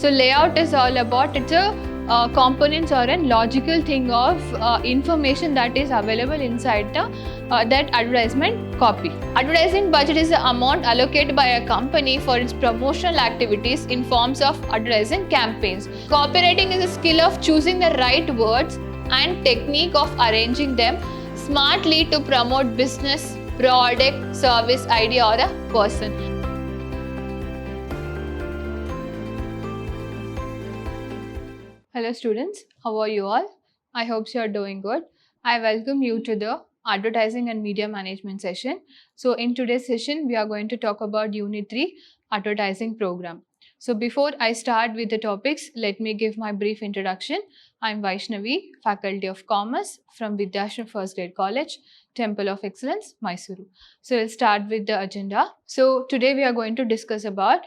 So layout is all about, it's a components or a logical thing of information that is available inside the that advertisement copy. Advertising budget is the amount allocated by a company for its promotional activities in forms of advertising campaigns. Copywriting is a skill of choosing the right words and technique of arranging them smartly to promote business, product, service, idea or a person. Hello students, how are you all? I hope you are doing good. I welcome you to the advertising and media management session. So in today's session, we are going to talk about Unit 3 advertising program. So before I start with the topics, let me give my brief introduction. I am Vaishnavi, Faculty of Commerce from Vidyashram First Grade College, Temple of Excellence, Mysuru. So we'll start with the agenda. So today we are going to discuss about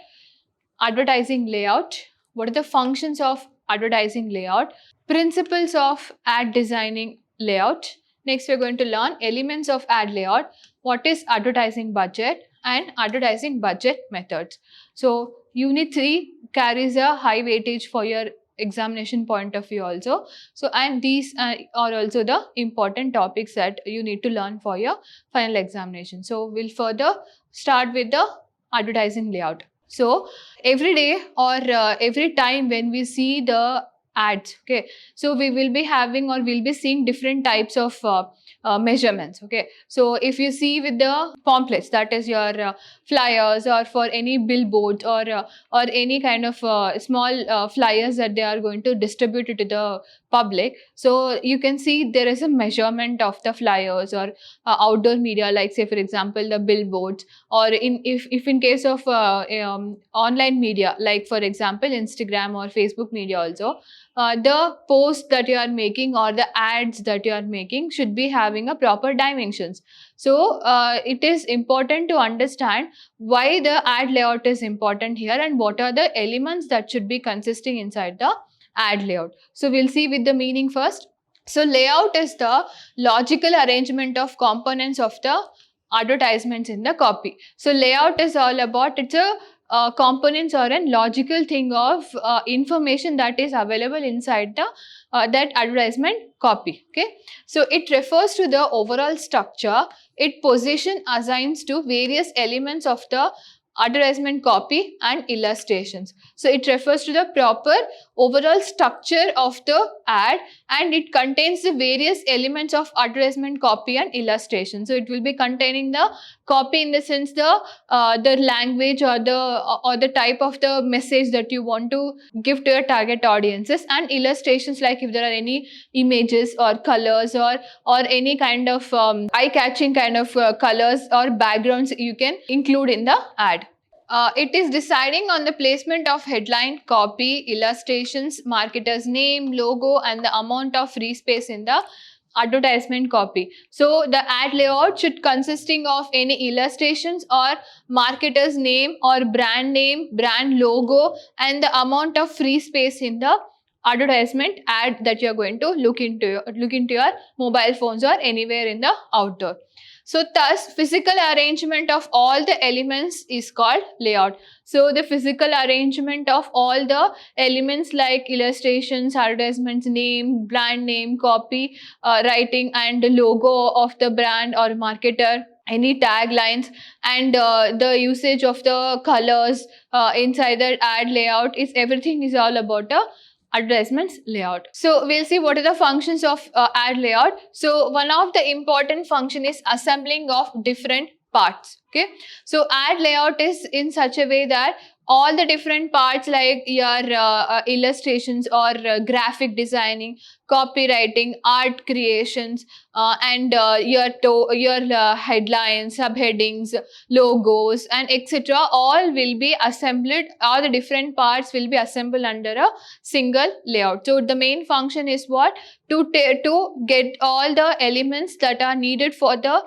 advertising layout. What are the functions of advertising layout? Principles of ad designing layout. Next, we're going to learn elements of ad layout. What is advertising budget and advertising budget methods? So Unit 3 carries a high weightage for your examination point of view also. So and these are also the important topics that you need to learn for your final examination. So we'll further start with the advertising layout. So every day or every time when we see the ads, okay, so we will be having or we'll be seeing different types of measurements, okay. So if you see with the pamphlets, that is your flyers or for any billboards or any kind of small flyers that they are going to distribute it to the public, so you can see there is a measurement of the flyers or outdoor media, like say for example the billboards, or if in case of online media, like for example Instagram or Facebook media also, the post that you are making or the ads that you are making should be having a proper dimensions. So it is important to understand why the ad layout is important here and what are the elements that should be consisting inside the ad layout. So we'll see with the meaning first. So layout is the logical arrangement of components of the advertisements in the copy. So layout is all about, it's a components or a logical thing of information that is available inside the that advertisement copy, okay. So it refers to the overall structure it position assigns to various elements of the advertisement copy and illustrations. So it refers to the proper overall structure of the ad and it contains the various elements of advertisement copy and illustration. So it will be containing the copy in the sense the language or the type of the message that you want to give to your target audiences, and illustrations like if there are any images or colors or any kind of eye-catching kind of colors or backgrounds you can include in the ad. It is deciding on the placement of headline, copy, illustrations, marketer's name, logo and the amount of free space in the advertisement copy. So the ad layout should consisting of any illustrations or marketer's name or brand logo and the amount of free space in the advertisement ad that you are going to look into your mobile phones or anywhere in the outdoor. So thus physical arrangement of all the elements is called layout. So the physical arrangement of all the elements like illustrations, advertisements, name, brand name, copy, writing and the logo of the brand or marketer, any taglines and the usage of the colors inside the ad layout is everything is all about a advertisements layout. So we'll see what are the functions of ad layout. So one of the important function is assembling of different parts, okay. So ad layout is in such a way that all the different parts like your illustrations or graphic designing, copywriting, art creations and your headlines, subheadings, logos and etc. all will be assembled, all the different parts will be assembled under a single layout. So the main function is what? To get all the elements that are needed for the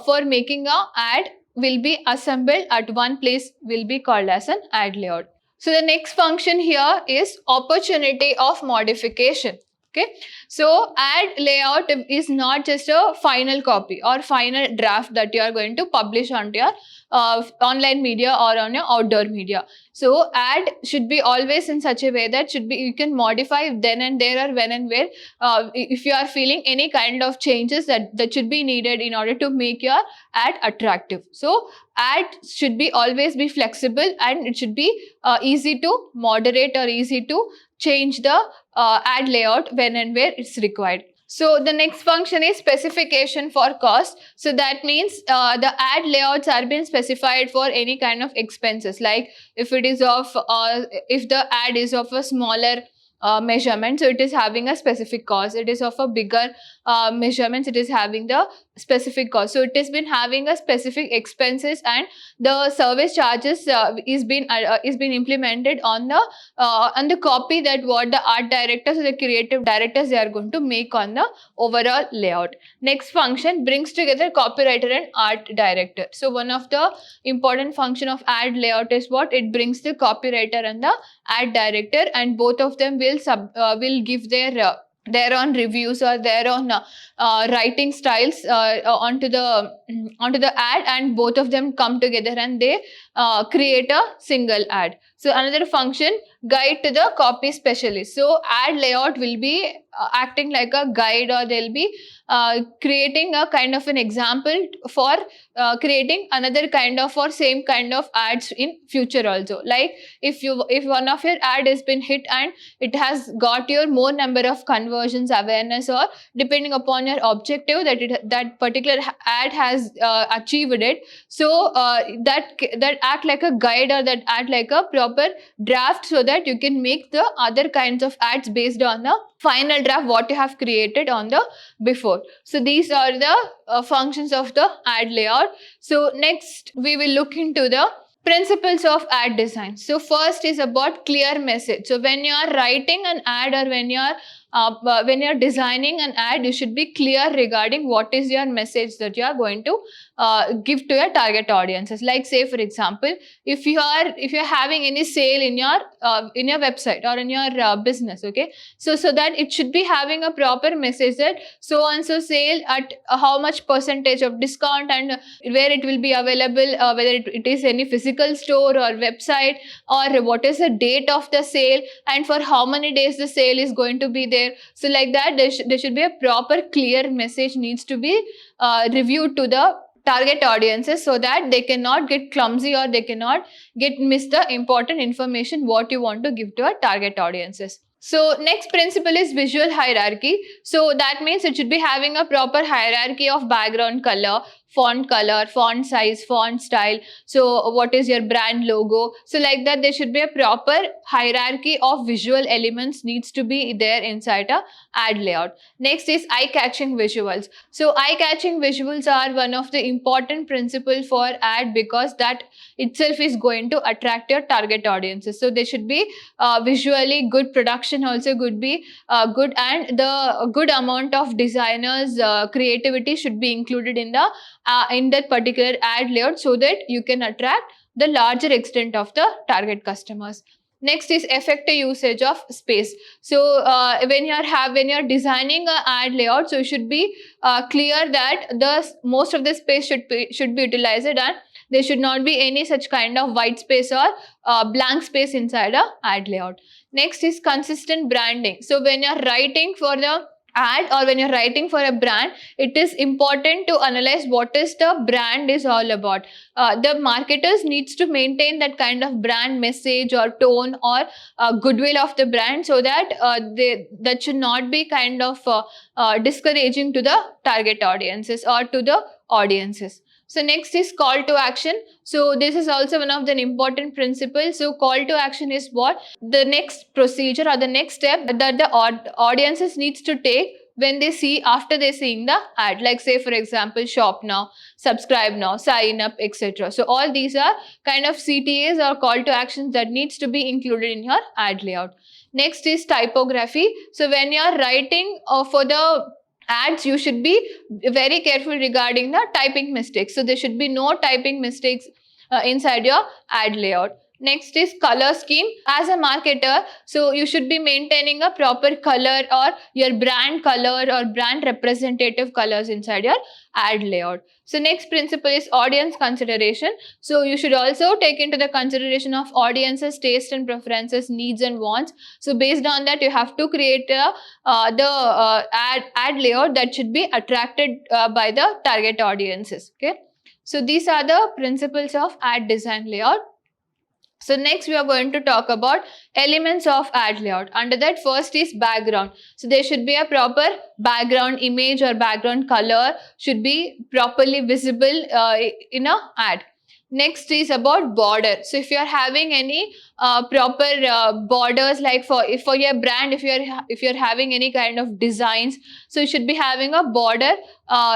for making a ad will be assembled at one place, will be called as an ad layout. So the next function here is opportunity of modification. Okay, so ad layout is not just a final copy or final draft that you are going to publish onto your online media or on your outdoor media. So ad should be always in such a way that should be, you can modify then and there or when and where, if you are feeling any kind of changes that should be needed in order to make your ad attractive. So ad should be always be flexible, and it should be easy to moderate or easy to change the ad layout when and where it's required. So the next function is specification for cost. So that means the ad layouts are being specified for any kind of expenses, like if it is of if the ad is of a smaller measurement, so it is having a specific cost. It is of a bigger measurements, it is having the specific cost. So it has been having a specific expenses, and the service charges is been implemented on the copy that what the art directors or the creative directors they are going to make on the overall layout. Next function brings together copywriter and art director. So one of the important function of ad layout is what it brings the copywriter and the ad director, and both of them will give their own reviews or their own writing styles onto the ad, and both of them come together and they create a single ad. So another function, guide to the copy specialist. So ad layout will be acting like a guide, or they'll be creating a kind of an example for creating another kind of or same kind of ads in future also. Like if one of your ad has been hit and it has got your more number of conversions, awareness, or depending upon your objective that particular ad has achieved it, so that act like a guide, or that act like a proper draft, so that you can make the other kinds of ads based on the final draft what you have created on the before. So these are the functions of the ad layout. So next we will look into the principles of ad design. So first is about clear message. So when you are writing an ad, or when you are designing an ad, you should be clear regarding what is your message that you are going to give to your target audiences. Like say for example, if you are having any sale in your website or in your business, okay, so that it should be having a proper message that so and so sale at how much percentage of discount, and where it will be available, whether it is any physical store or website, or what is the date of the sale, and for how many days the sale is going to be there. So like that, there should be a proper clear message needs to be reviewed to the target audiences, so that they cannot get clumsy, or they cannot miss the important information what you want to give to our target audiences. So next principle is visual hierarchy. So that means it should be having a proper hierarchy of background color, font size, font style. So what is your brand logo? So like that, there should be a proper hierarchy of visual elements needs to be there inside a ad layout. Next is eye-catching visuals. So eye-catching visuals are one of the important principle for ad, because that itself is going to attract your target audiences. So they should be visually good, production also could be good, and the good amount of designers creativity should be included in that particular ad layout, so that you can attract the larger extent of the target customers. Next is effective usage of space. So when you're designing an ad layout, so you should be clear that the most of the space should be utilized, and there should not be any such kind of white space or blank space inside a ad layout. Next is consistent branding. So when you're writing for the ad, or when you're writing for a brand, it is important to analyze what is the brand is all about. The marketers needs to maintain that kind of brand message or tone or goodwill of the brand, so that that should not be kind of discouraging to the target audiences or to the audiences. So next is call to action. So this is also one of the important principles. So call to action is what? The next procedure or the next step that the audiences needs to take when they see, after they seeing the ad. Like say for example, shop now, subscribe now, sign up, etc. So all these are kind of CTAs or call to actions that needs to be included in your ad layout. Next is typography. So when you are writing for the ads, you should be very careful regarding the typing mistakes. So there should be no typing mistakes inside your ad layout. Next is color scheme. As a marketer, so you should be maintaining a proper color or your brand color or brand representative colors inside your ad layout. So next principle is audience consideration. So you should also take into the consideration of audience's taste and preferences, needs and wants. So based on that, you have to create the ad layout that should be attracted by the target audiences. Okay. So these are the principles of ad design layout. So next we are going to talk about elements of ad layout. Under that, first is background. So there should be a proper background image or background color should be properly visible in a ad. Next is about border. So if you are having any proper borders, like for your brand, if you're having any kind of designs, so you should be having a border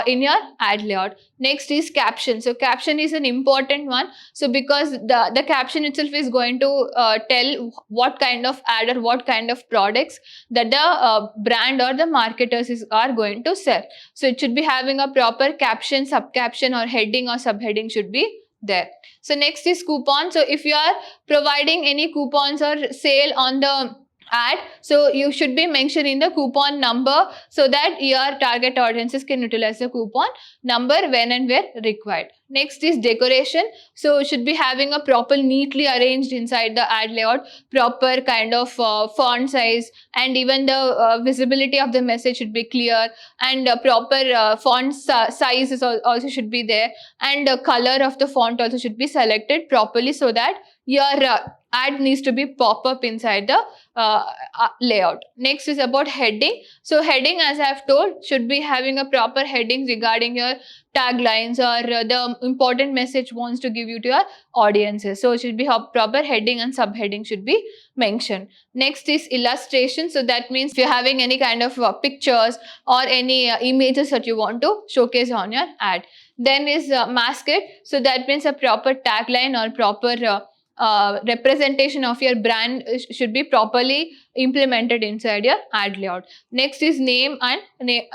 in your ad layout. Next is caption. So caption is an important one. So because the caption itself is going to tell what kind of ad or what kind of products that the brand or the marketers are going to sell. So it should be having a proper caption, subcaption or heading or subheading should be there. So next is coupon. So if you are providing any coupons or sale on the ad, so you should be mentioning the coupon number so that your target audiences can utilize the coupon number when and where required. Next is decoration. So it should be having a proper neatly arranged inside the ad layout, proper kind of font size, and even the visibility of the message should be clear, and proper font size is also should be there, and the color of the font also should be selected properly so that your ad needs to be pop up inside the layout. Next is about heading. So heading, as I have told, should be having a proper heading regarding your taglines or the important message wants to give you to your audiences. So it should be proper heading and subheading should be mentioned. Next is illustration. So that means if you're having any kind of pictures or any images that you want to showcase on your ad. Then is mascot. So that means a proper tagline or proper representation of your brand should be properly implemented inside your ad layout. Next is name and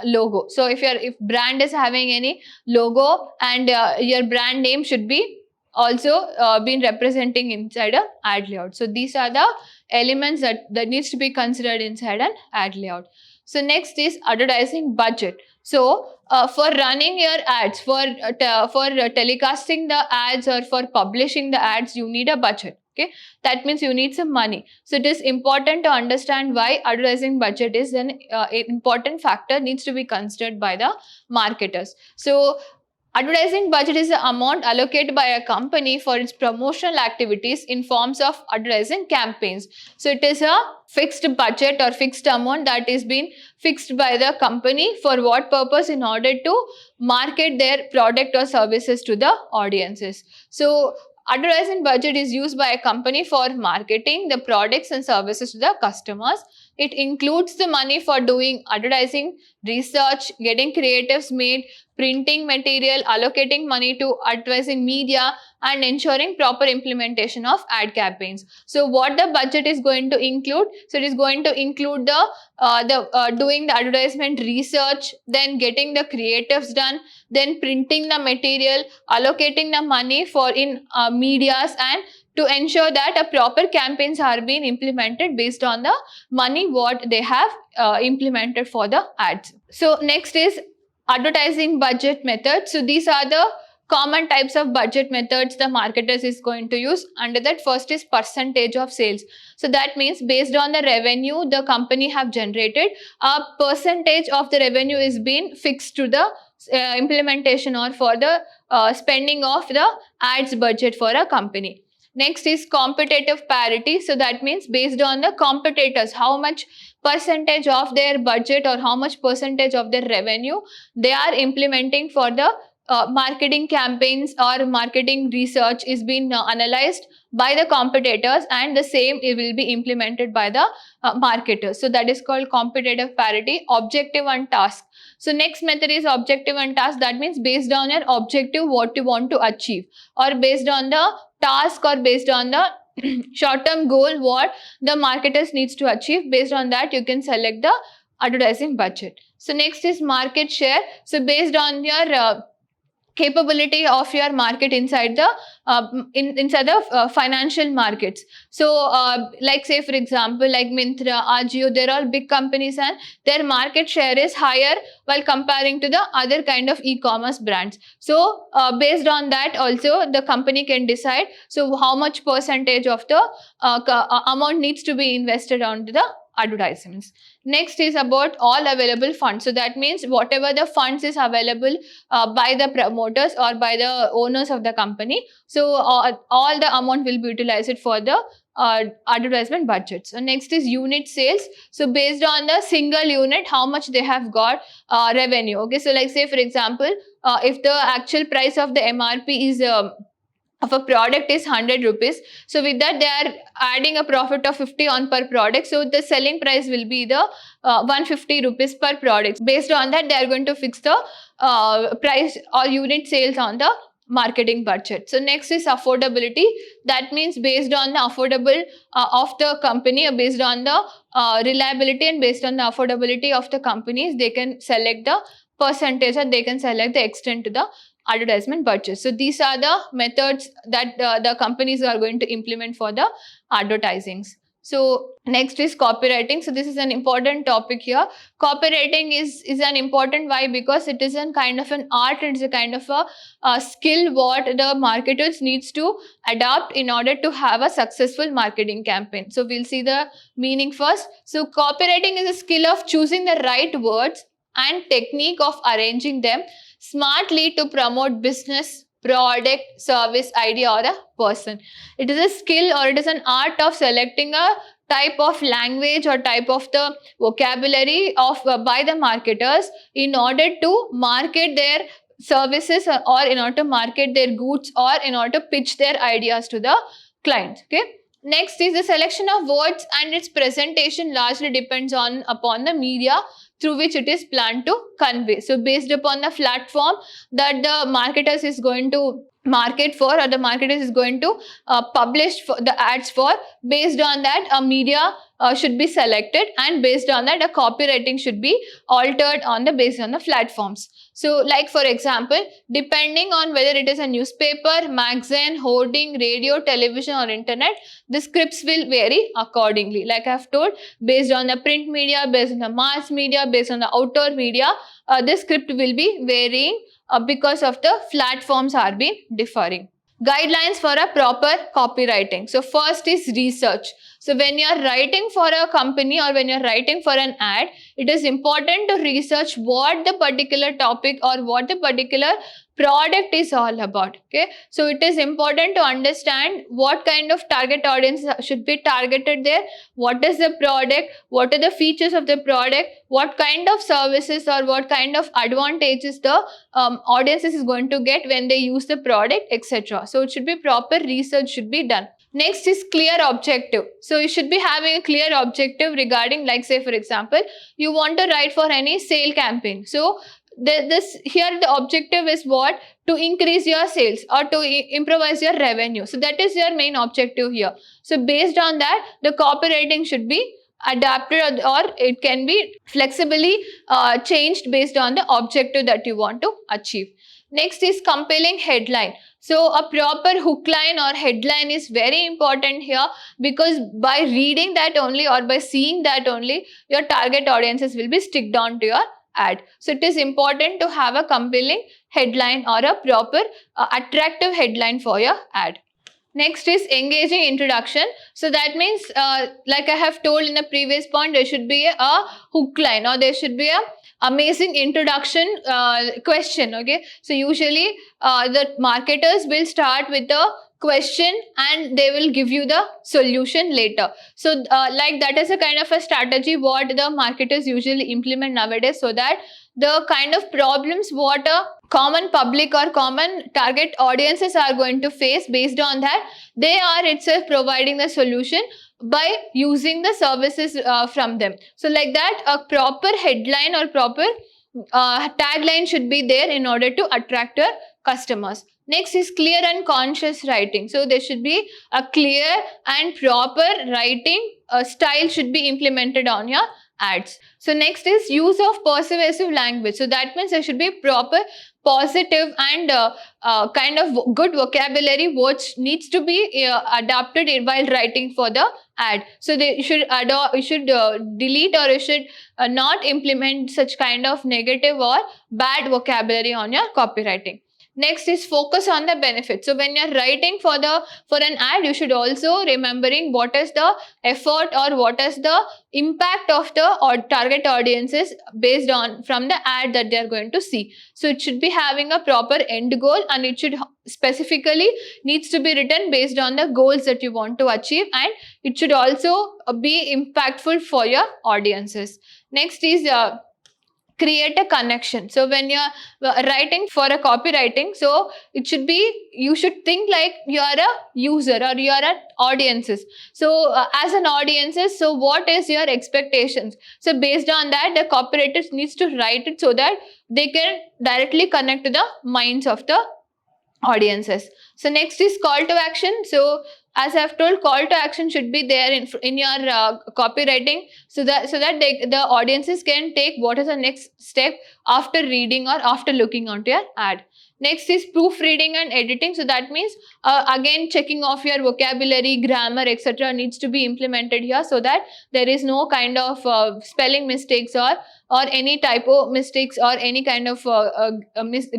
logo. So if brand is having any logo, and your brand name should be also been representing inside a ad layout. So these are the elements that needs to be considered inside an ad layout. So next is advertising budget. So for running your ads, for telecasting the ads or for publishing the ads, you need a budget. Okay, that means you need some money. So it is important to understand why advertising budget is an important factor needs to be considered by the marketers. So advertising budget is the amount allocated by a company for its promotional activities in forms of advertising campaigns. So it is a fixed budget or fixed amount that is being fixed by the company for what purpose, in order to market their product or services to the audiences. So advertising budget is used by a company for marketing the products and services to the customers. It includes the money for doing advertising, research, getting creatives made, printing material, allocating money to advertising media, and ensuring proper implementation of ad campaigns. So what the budget is going to include? So it is going to include the doing the advertisement research, then getting the creatives done, then printing the material, allocating the money for in medias, and to ensure that a proper campaigns are being implemented based on the money what they have implemented for the ads. So next is advertising budget methods. So these are the common types of budget methods the marketers is going to use. Under that, first is percentage of sales. So that means based on the revenue the company have generated, a percentage of the revenue is being fixed to the implementation or for the spending of the ads budget for a company. Next is competitive parity. So that means based on the competitors, how much percentage of their budget or how much percentage of their revenue they are implementing for the marketing campaigns or marketing research is being analyzed by the competitors, and the same it will be implemented by the marketers. So that is called competitive parity. Objective and task. So next method is objective and task. That means based on your objective what you want to achieve, or based on the task, or based on the short-term goal what the marketers needs to achieve. Based on that you can select the advertising budget. So next is market share. So based on your capability of your market inside the financial markets. So like say for example, like Myntra, Ajio, they're all big companies and their market share is higher while comparing to the other kind of e-commerce brands. So based on that also the company can decide so how much percentage of the amount needs to be invested onto the advertisements. Next is about all available funds. So that means whatever the funds is available by the promoters or by the owners of the company, so all the amount will be utilized for the advertisement budget. So next is unit sales. So based on the single unit, how much they have got revenue. Okay, so like say for example, if the actual price of the MRP is of a product is 100 rupees, so with that they are adding a profit of 50 on per product, so the selling price will be the 150 rupees per product. Based on that they are going to fix the price or unit sales on the marketing budget. So next is affordability. That means based on the affordable of the company, or based on the reliability and based on the affordability of the companies, they can select the percentage or they can select the extent to the advertisement budget. So these are the methods that the companies are going to implement for the advertisings. So next is copywriting. So this is an important topic here. Copywriting is an important, why? Because it is a kind of an art, and it's a kind of a skill what the marketers needs to adopt in order to have a successful marketing campaign. So we'll see the meaning first. So copywriting is a skill of choosing the right words and technique of arranging them smartly to promote business, product, service, idea or a person. It is a skill or it is an art of selecting a type of language or type of the vocabulary of by the marketers in order to market their services or in order to market their goods or in order to pitch their ideas to the client. Okay. Next is the selection of words, and its presentation largely depends upon the media through which it is planned to convey. So based upon the platform that the marketers is going to market for, or the marketers is going to publish for the ads for, based on that a media should be selected, and based on that a copywriting should be altered on the based on the platforms. So like for example, depending on whether it is a newspaper, magazine, hoarding, radio, television or internet, the scripts will vary accordingly. Like I have told, based on the print media, based on the mass media, based on the outdoor media, the script will be varying because of the platforms are being differing. Guidelines for a proper copywriting. So first is research. So when you are writing for a company or when you are writing for an ad, it is important to research what the particular topic or what the particular product is all about. Okay, so it is important to understand what kind of target audience should be targeted there, what is the product, what are the features of the product, what kind of services or what kind of advantages the audiences is going to get when they use the product, etc. So it should be proper research should be done. Next is clear objective. So you should be having a clear objective regarding, like say for example, you want to write for any sale campaign. So here the objective is what? To increase your sales or to improvise your revenue. So that is your main objective here. So based on that, the copywriting should be adapted or it can be flexibly changed based on the objective that you want to achieve. Next is compelling headline. So a proper hook line or headline is very important here, because by reading that only or by seeing that only, your target audiences will be sticked on to your ad. So it is important to have a compelling headline or a proper attractive headline for your ad. Next is engaging introduction. So that means like I have told in the previous point, there should be a hook line or there should be a amazing introduction question. Okay, so usually the marketers will start with a question and they will give you the solution later. So like that is a kind of a strategy what the marketers usually implement nowadays, so that the kind of problems what a common public or common target audiences are going to face, based on that they are itself providing the solution by using the services from them. So like that a proper headline or proper tagline should be there in order to attract your customers. Next is clear and conscious writing. So there should be a clear and proper writing style should be implemented on your ads. So next is use of persuasive language. So that means there should be proper positive and kind of good vocabulary which needs to be adapted while writing for the ad. So they should you should delete, or you should not implement such kind of negative or bad vocabulary on your copywriting. Next is focus on the benefit. So when you're writing for an ad, you should also remembering what is the effort or what is the impact of the or target audiences based on from the ad that they are going to see. So it should be having a proper end goal, and it should specifically needs to be written based on the goals that you want to achieve, and it should also be impactful for your audiences. Next is create a connection. So when you're writing for a copywriting, so it should be, you should think like you are a user or you are an audiences. So as an audiences, so what is your expectations? So based on that, the copywriters needs to write it so that they can directly connect to the minds of the audiences. So next is call to action. So as I've told, call to action should be there in your copywriting, so that the audiences can take what is the next step after reading or after looking onto your ad. Next is proofreading and editing. So that means again checking off your vocabulary, grammar, etc. needs to be implemented here, so that there is no kind of spelling mistakes or any typo mistakes or any kind of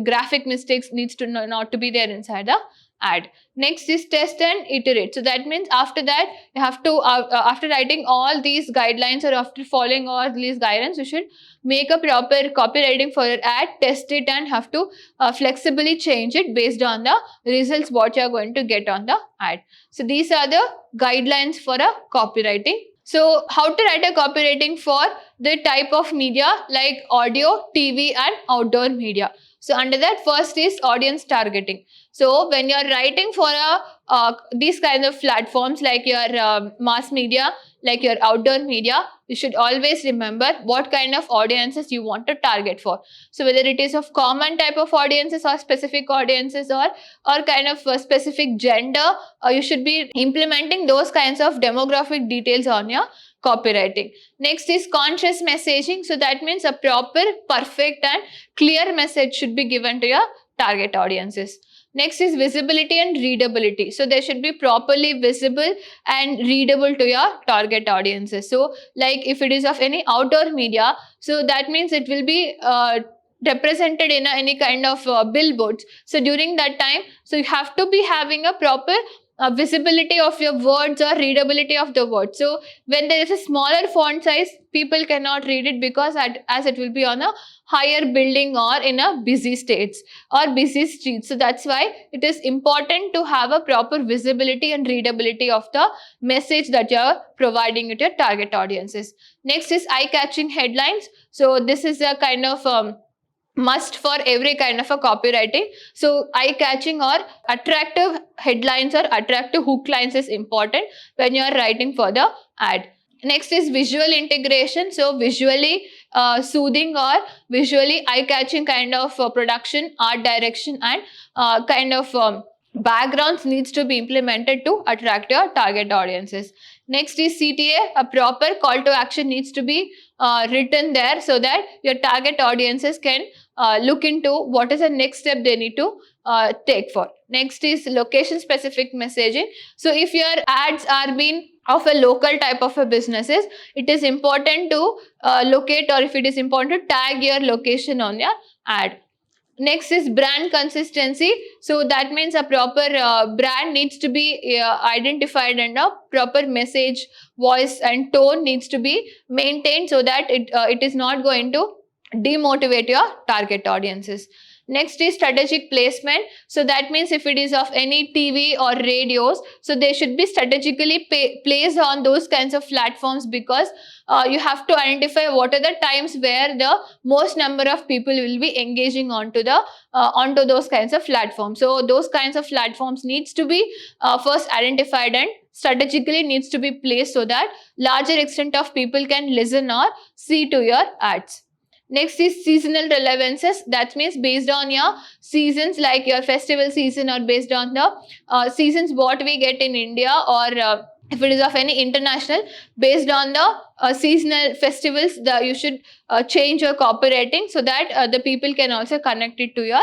graphic mistakes needs to not to be there inside the ad. Next is test and iterate. So that means after that you have to after writing all these guidelines or after following all these guidelines, you should make a proper copywriting for your ad, test it, and have to flexibly change it based on the results what you are going to get on the ad. So these are the guidelines for a copywriting. So how to write a copywriting for the type of media like audio, TV and outdoor media. So under that, first is audience targeting. So when you're writing for these kinds of platforms like your mass media, like your outdoor media, you should always remember what kind of audiences you want to target for. So whether it is of common type of audiences or specific audiences or kind of a specific gender, you should be implementing those kinds of demographic details on your copywriting. Next is conscious messaging. So that means a proper, perfect and clear message should be given to your target audiences. Next is visibility and readability. So they should be properly visible and readable to your target audiences. So like if it is of any outdoor media, so that means it will be represented in any kind of billboards. So during that time, so you have to be having a proper visibility of your words or readability of the words. So when there is a smaller font size, people cannot read it because as it will be on a higher building or in a busy states or busy streets. So that's why it is important to have a proper visibility and readability of the message that you are providing to your target audiences. Next is eye-catching headlines. So this is a kind of must for every kind of a copywriting. So eye-catching or attractive headlines or attractive hook lines is important when you are writing for the ad. Next is visual integration. So visually soothing or visually eye-catching kind of production, art direction and kind of backgrounds needs to be implemented to attract your target audiences. Next is CTA. A proper call to action needs to be written there so that your target audiences can look into what is the next step they need to take for. Next is location specific messaging. So if your ads are being of a local type of a businesses, it is important to locate, or if it is important to tag your location on your ad. Next is brand consistency. So that means a proper brand needs to be identified and a proper message, voice and tone needs to be maintained so that it is not going to demotivate your target audiences. Next is strategic placement. So that means if it is of any TV or radios, so they should be strategically placed on those kinds of platforms, because you have to identify what are the times where the most number of people will be engaging onto those kinds of platforms. So those kinds of platforms needs to be first identified and strategically needs to be placed so that larger extent of people can listen or see to your ads. Next is seasonal relevances. That means based on your seasons, like your festival season, or based on the seasons what we get in India, or if it is of any international, based on the seasonal festivals, you should change your copywriting so that the people can also connect it to your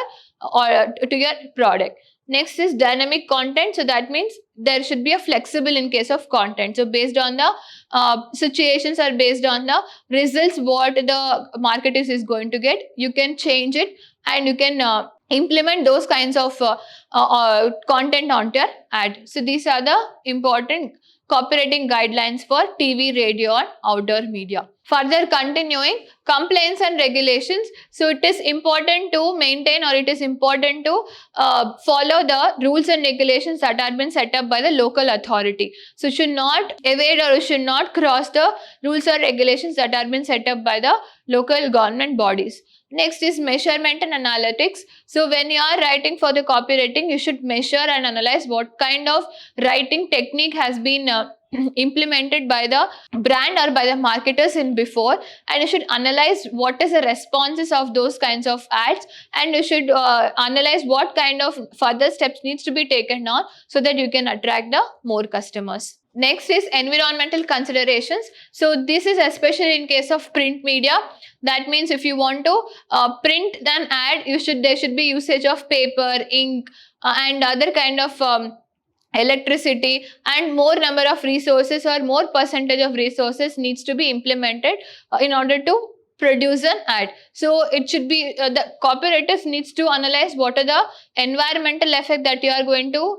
to your product. Next is dynamic content. So that means there should be a flexible in case of content. So based on the situations or based on the results what the marketers is going to get, you can change it and you can implement those kinds of content onto your ad. So these are the important copywriting guidelines for TV, radio, and outdoor media. Further continuing, compliance and regulations. So it is important to maintain, or it is important to follow the rules and regulations that have been set up by the local authority. So should not evade or should not cross the rules or regulations that have been set up by the local government bodies. Next is measurement and analytics. So when you are writing for the copywriting, you should measure and analyze what kind of writing technique has been implemented by the brand or by the marketers in before, and you should analyze what is the responses of those kinds of ads, and you should analyze what kind of further steps needs to be taken on so that you can attract the more customers. Next is environmental considerations. So this is especially in case of print media. That means if you want to print an ad, there should be usage of paper, ink, and other kind of electricity, and more number of resources or more percentage of resources needs to be implemented in order to produce an ad. So it should be the copywriters needs to analyze what are the environmental effect that you are going to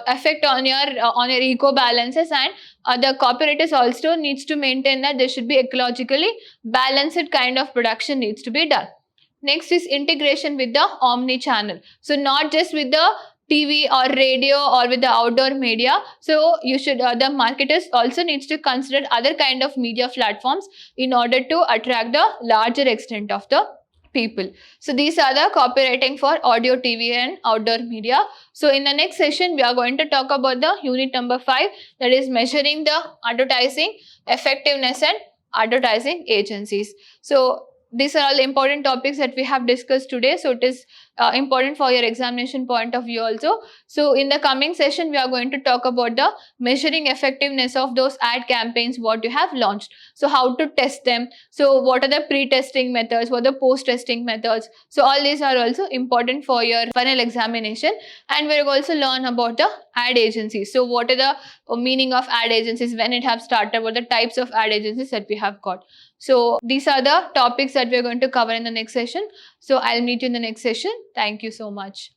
affect on your eco balances, and the copywriters also needs to maintain that there should be ecologically balanced kind of production needs to be done. Next is integration with the omni channel. So not just with the TV or radio or with the outdoor media. So you should the marketers also needs to consider other kind of media platforms in order to attract the larger extent of the people. So these are the copywriting for audio, TV, and outdoor media. So in the next session, we are going to talk about the unit number 5, that is measuring the advertising effectiveness and advertising agencies. So these are all important topics that we have discussed today. So it is important for your examination point of view also. So in the coming session, we are going to talk about the measuring effectiveness of those ad campaigns what you have launched. So how to test them. So what are the pre-testing methods, what are the post-testing methods. So all these are also important for your final examination. And we will also learn about the ad agencies. So what are the meaning of ad agencies, when it have started, what are the types of ad agencies that we have got. So these are the topics that we are going to cover in the next session. So I'll meet you in the next session. Thank you so much.